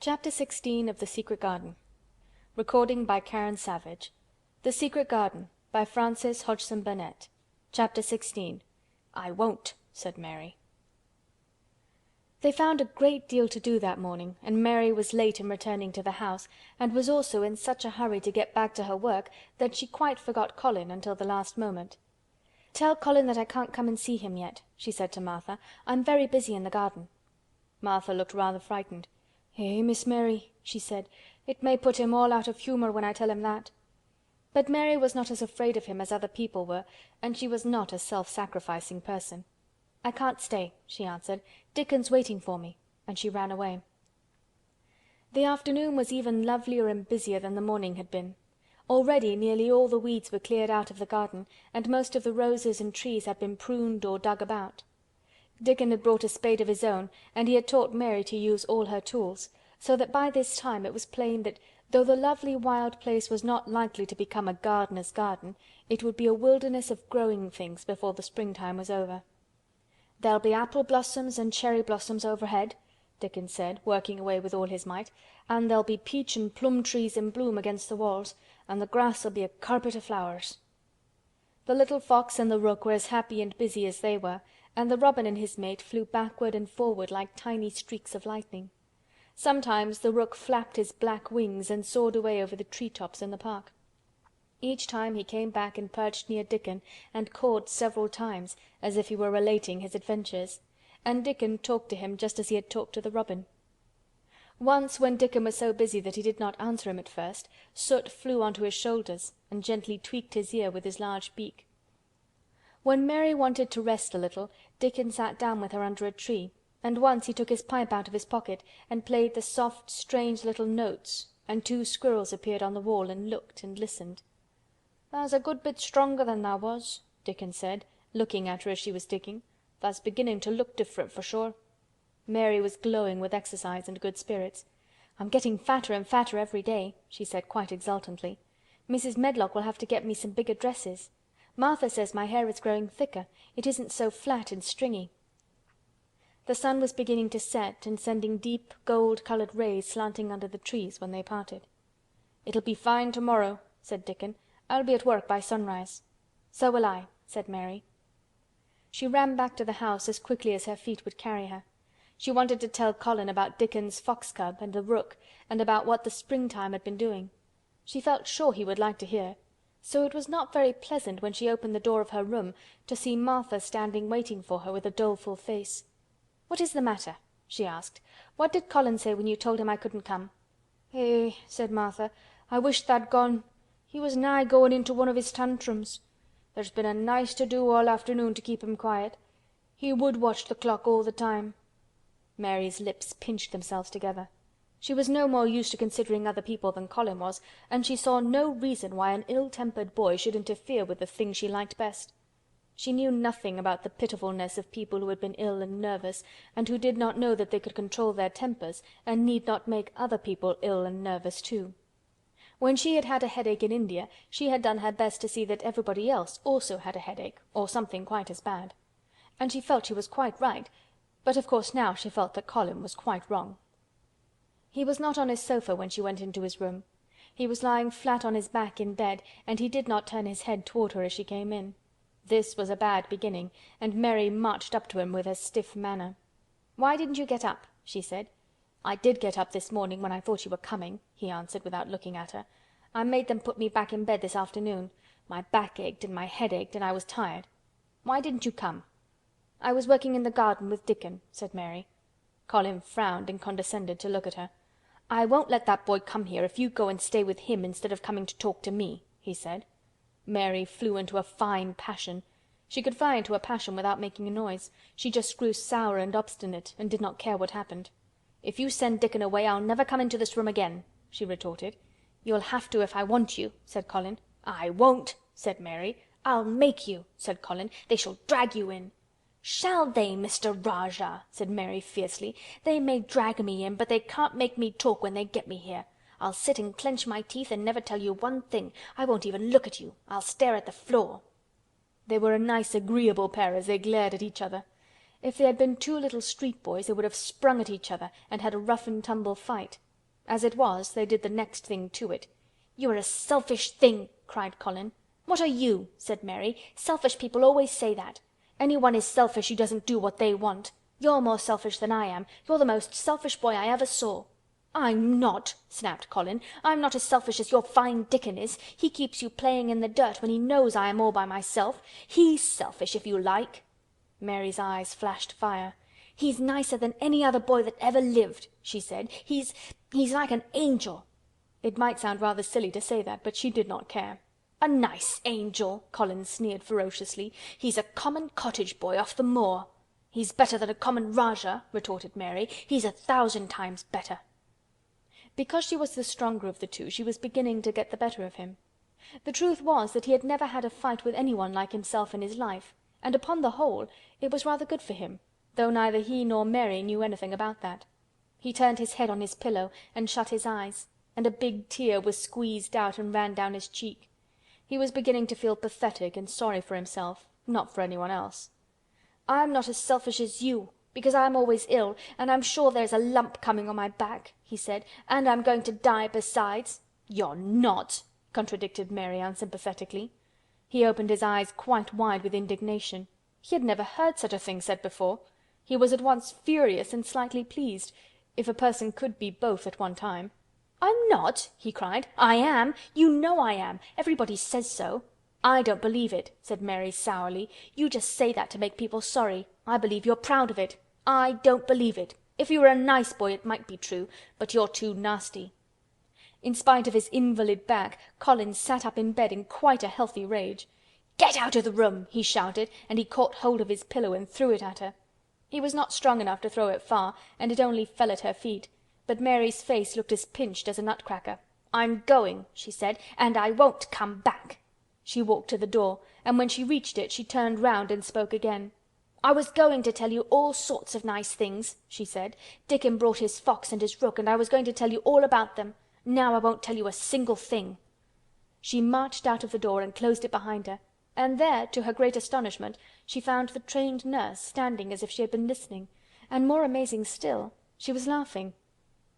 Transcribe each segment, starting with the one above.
Chapter 16 of The Secret Garden. Recording by Karen Savage. The Secret Garden by Frances Hodgson Burnett. Chapter 16. I won't, said Mary. They found a great deal to do that morning, and Mary was late in returning to the house, and was also in such a hurry to get back to her work that she quite forgot Colin until the last moment. "Tell Colin that I can't come and see him yet," she said to Martha. "I'm very busy in the garden." Martha looked rather frightened. "Eh, Miss Mary," she said, "it may put him all out of humour when I tell him that." But Mary was not as afraid of him as other people were, and she was not a self-sacrificing person. "I can't stay," she answered. "Dickon's waiting for me," and she ran away. The afternoon was even lovelier and busier than the morning had been. Already nearly all the weeds were cleared out of the garden, and most of the roses and trees had been pruned or dug about. Dickon had brought a spade of his own, and he had taught Mary to use all her tools, so that by this time it was plain that though the lovely wild place was not likely to become a gardener's garden, it would be a wilderness of growing things before the springtime was over. "There'll be apple blossoms and cherry blossoms overhead," Dickon said, working away with all his might, "and there'll be peach and plum trees in bloom against the walls, and the grass'll be a carpet o' flowers." The little fox and the rook were as happy and busy as they were, and the robin and his mate flew backward and forward like tiny streaks of lightning. Sometimes the rook flapped his black wings and soared away over the tree-tops in the park. Each time he came back and perched near Dickon and cawed several times, as if he were relating his adventures, and Dickon talked to him just as he had talked to the robin. Once, when Dickon was so busy that he did not answer him at first, Soot flew onto his shoulders and gently tweaked his ear with his large beak. When Mary wanted to rest a little, Dickon sat down with her under a tree, and once he took his pipe out of his pocket and played the soft, strange little notes, and two squirrels appeared on the wall and looked and listened. "Tha's a good bit stronger than tha' was," Dickon said, looking at her as she was digging. "Tha's beginning to look different for sure." Mary was glowing with exercise and good spirits. "I'm getting fatter and fatter every day," she said quite exultantly. "Mrs. Medlock will have to get me some bigger dresses. Martha says my hair is growing thicker. It isn't so flat and stringy." The sun was beginning to set and sending deep gold-colored rays slanting under the trees when they parted. "It'll be fine tomorrow," said Dickon. "I'll be at work by sunrise." "So will I," said Mary. She ran back to the house as quickly as her feet would carry her. She wanted to tell Colin about Dickon's fox cub and the rook, and about what the springtime had been doing. She felt sure he would like to hear. So it was not very pleasant when she opened the door of her room to see Martha standing waiting for her with a doleful face. "What is the matter?" she asked. "What did Colin say when you told him I couldn't come?" "Eh," said Martha, "I wish tha'd gone. He was nigh going into one of his tantrums. There's been a nice to do all afternoon to keep him quiet. He would watch the clock all the time." Mary's lips pinched themselves together. She was no more used to considering other people than Colin was, and she saw no reason why an ill-tempered boy should interfere with the thing she liked best. She knew nothing about the pitifulness of people who had been ill and nervous, and who did not know that they could control their tempers and need not make other people ill and nervous too. When she had had a headache in India, she had done her best to see that everybody else also had a headache, or something quite as bad. And she felt she was quite right, but of course now she felt that Colin was quite wrong. He was not on his sofa when she went into his room. He was lying flat on his back in bed, and he did not turn his head toward her as she came in. This was a bad beginning, and Mary marched up to him with her stiff manner. "Why didn't you get up?" she said. "I did get up this morning when I thought you were coming," he answered without looking at her. "I made them put me back in bed this afternoon. My back ached and my head ached and I was tired. Why didn't you come?" "I was working in the garden with Dickon," said Mary. Colin frowned and condescended to look at her. "I won't let that boy come here if you go and stay with him instead of coming to talk to me," he said. Mary flew into a fine passion. She could fly into a passion without making a noise. She just grew sour and obstinate and did not care what happened. "If you send Dickon away I'll never come into this room again," she retorted. "You'll have to if I want you," said Colin. "I won't," said Mary. "I'll make you," said Colin. "They shall drag you in." "Shall they, Mr. Rajah?" said Mary fiercely. "They may drag me in, but they can't make me talk when they get me here. I'll sit and clench my teeth and never tell you one thing. I won't even look at you. I'll stare at the floor." They were a nice agreeable pair as they glared at each other. If they had been two little street boys they would have sprung at each other and had a rough and tumble fight. As it was, they did the next thing to it. "You are a selfish thing!" cried Colin. "What are you?" said Mary. "Selfish people always say that. Anyone is selfish who doesn't do what they want. You're more selfish than I am. You're the most selfish boy I ever saw." "I'm not," snapped Colin. "I'm not as selfish as your fine Dickon is. He keeps you playing in the dirt when he knows I am all by myself. He's selfish, if you like." Mary's eyes flashed fire. "He's nicer than any other boy that ever lived," she said. He's like an angel." It might sound rather silly to say that, but she did not care. "A nice angel!" Colin sneered ferociously. "He's a common cottage boy off the moor." "He's better than a common Rajah," retorted Mary. "He's 1,000 times better." Because she was the stronger of the two, she was beginning to get the better of him. The truth was that he had never had a fight with anyone like himself in his life, and upon the whole it was rather good for him, though neither he nor Mary knew anything about that. He turned his head on his pillow and shut his eyes, and a big tear was squeezed out and ran down his cheek. He was beginning to feel pathetic and sorry for himself, not for anyone else. "I'm not as selfish as you, because I'm always ill, and I'm sure there's a lump coming on my back," he said, "and I'm going to die besides." "You're not," contradicted Mary unsympathetically. He opened his eyes quite wide with indignation. He had never heard such a thing said before. He was at once furious and slightly pleased, if a person could be both at one time. "I'm not!" he cried. "I am! You know I am! Everybody says so." "I don't believe it," said Mary sourly. "You just say that to make people sorry. I believe you're proud of it. I don't believe it. If you were a nice boy it might be true, but you're too nasty." In spite of his invalid back, Colin sat up in bed in quite a healthy rage. "Get out of the room!" he shouted, and he caught hold of his pillow and threw it at her. He was not strong enough to throw it far, and it only fell at her feet, but Mary's face looked as pinched as a nutcracker. "I'm going," she said, "and I won't come back." She walked to the door, and when she reached it she turned round and spoke again. "I was going to tell you all sorts of nice things," she said. "Dickon brought his fox and his rook, and I was going to tell you all about them. Now I won't tell you a single thing." She marched out of the door and closed it behind her, and there, to her great astonishment, she found the trained nurse standing as if she had been listening, and more amazing still, she was laughing.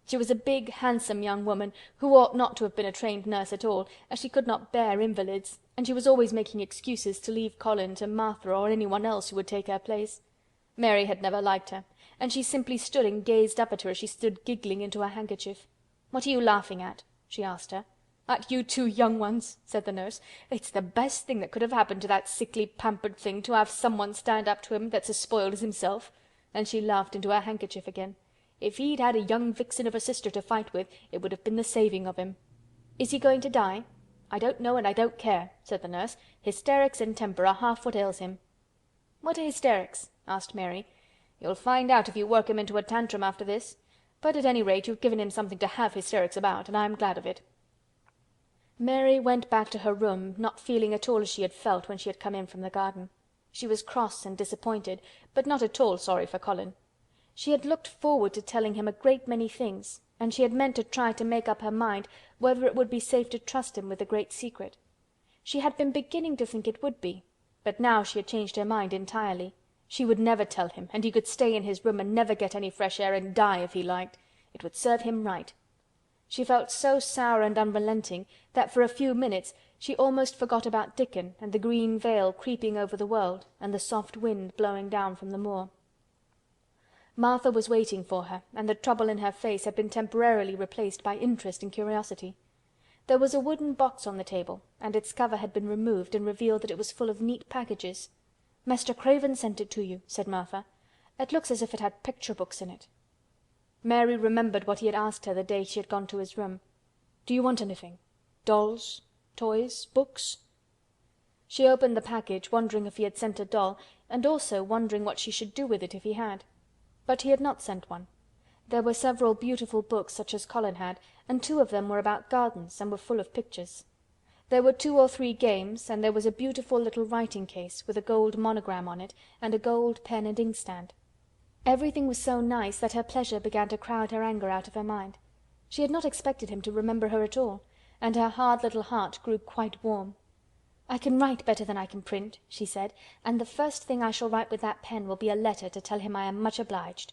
She was a big, handsome young woman who ought not to have been a trained nurse at all, as she could not bear invalids, and she was always making excuses to leave Colin to Martha or anyone else who would take her place. Mary had never liked her, and she simply stood and gazed up at her as she stood giggling into her handkerchief. "What are you laughing at?" she asked her. "At you two young ones," said the nurse. "It's the best thing that could have happened to that sickly, pampered thing to have someone stand up to him that's as spoiled as himself." And she laughed into her handkerchief again. "If he'd had a young vixen of a sister to fight with, it would have been the saving of him." "Is he going to die?" "I don't know and I don't care," said the nurse. "Hysterics and temper are half what ails him." "What are hysterics?" asked Mary. "You'll find out if you work him into a tantrum after this. But at any rate you've given him something to have hysterics about, and I'm glad of it." Mary went back to her room, not feeling at all as she had felt when she had come in from the garden. She was cross and disappointed, but not at all sorry for Colin. She had looked forward to telling him a great many things, and she had meant to try to make up her mind whether it would be safe to trust him with the great secret. She had been beginning to think it would be, but now she had changed her mind entirely. She would never tell him, and he could stay in his room and never get any fresh air and die if he liked. It would serve him right. She felt so sour and unrelenting that for a few minutes she almost forgot about Dickon and the green veil creeping over the world and the soft wind blowing down from the moor. Martha was waiting for her, and the trouble in her face had been temporarily replaced by interest and curiosity. There was a wooden box on the table, and its cover had been removed and revealed that it was full of neat packages. "Mr. Craven sent it to you," said Martha. "It looks as if it had picture books in it." Mary remembered what he had asked her the day she had gone to his room. "Do you want anything? Dolls? Toys? Books?" She opened the package, wondering if he had sent a doll, and also wondering what she should do with it if he had. But he had not sent one. There were several beautiful books such as Colin had, and 2 of them were about gardens and were full of pictures. There were 2 or 3 games, and there was a beautiful little writing case with a gold monogram on it and a gold pen and inkstand. Everything was so nice that her pleasure began to crowd her anger out of her mind. She had not expected him to remember her at all, and her hard little heart grew quite warm. "I can write better than I can print," she said, "and the first thing I shall write with that pen will be a letter to tell him I am much obliged."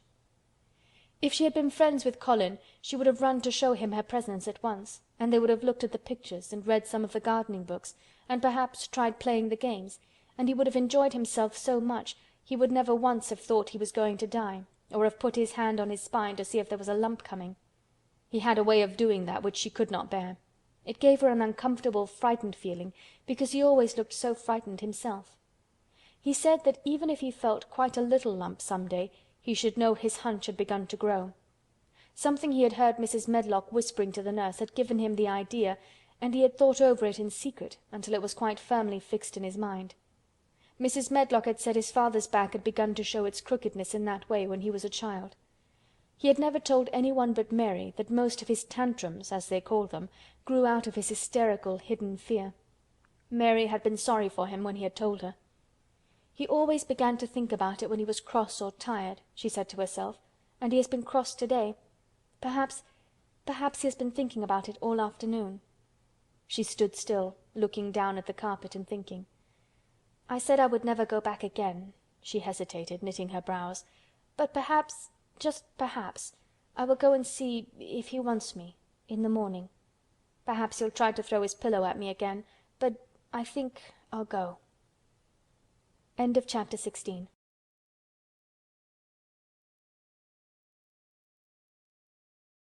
If she had been friends with Colin, she would have run to show him her presents at once, and they would have looked at the pictures and read some of the gardening books, and perhaps tried playing the games, and he would have enjoyed himself so much he would never once have thought he was going to die, or have put his hand on his spine to see if there was a lump coming. He had a way of doing that which she could not bear. It gave her an uncomfortable, frightened feeling, because he always looked so frightened himself. He said that even if he felt quite a little lump some day, he should know his hunch had begun to grow. Something he had heard Mrs. Medlock whispering to the nurse had given him the idea, and he had thought over it in secret until it was quite firmly fixed in his mind. Mrs. Medlock had said his father's back had begun to show its crookedness in that way when he was a child. He had never told anyone but Mary that most of his tantrums, as they called them, grew out of his hysterical, hidden fear. Mary had been sorry for him when he had told her. "He always began to think about it when he was cross or tired," she said to herself, "and he has been cross today. Perhaps he has been thinking about it all afternoon." She stood still, looking down at the carpet and thinking. "I said I would never go back again." She hesitated, knitting her brows. "But perhaps, just perhaps, I will go and see if he wants me in the morning. Perhaps he'll try to throw his pillow at me again, but I think I'll go." End of chapter 16.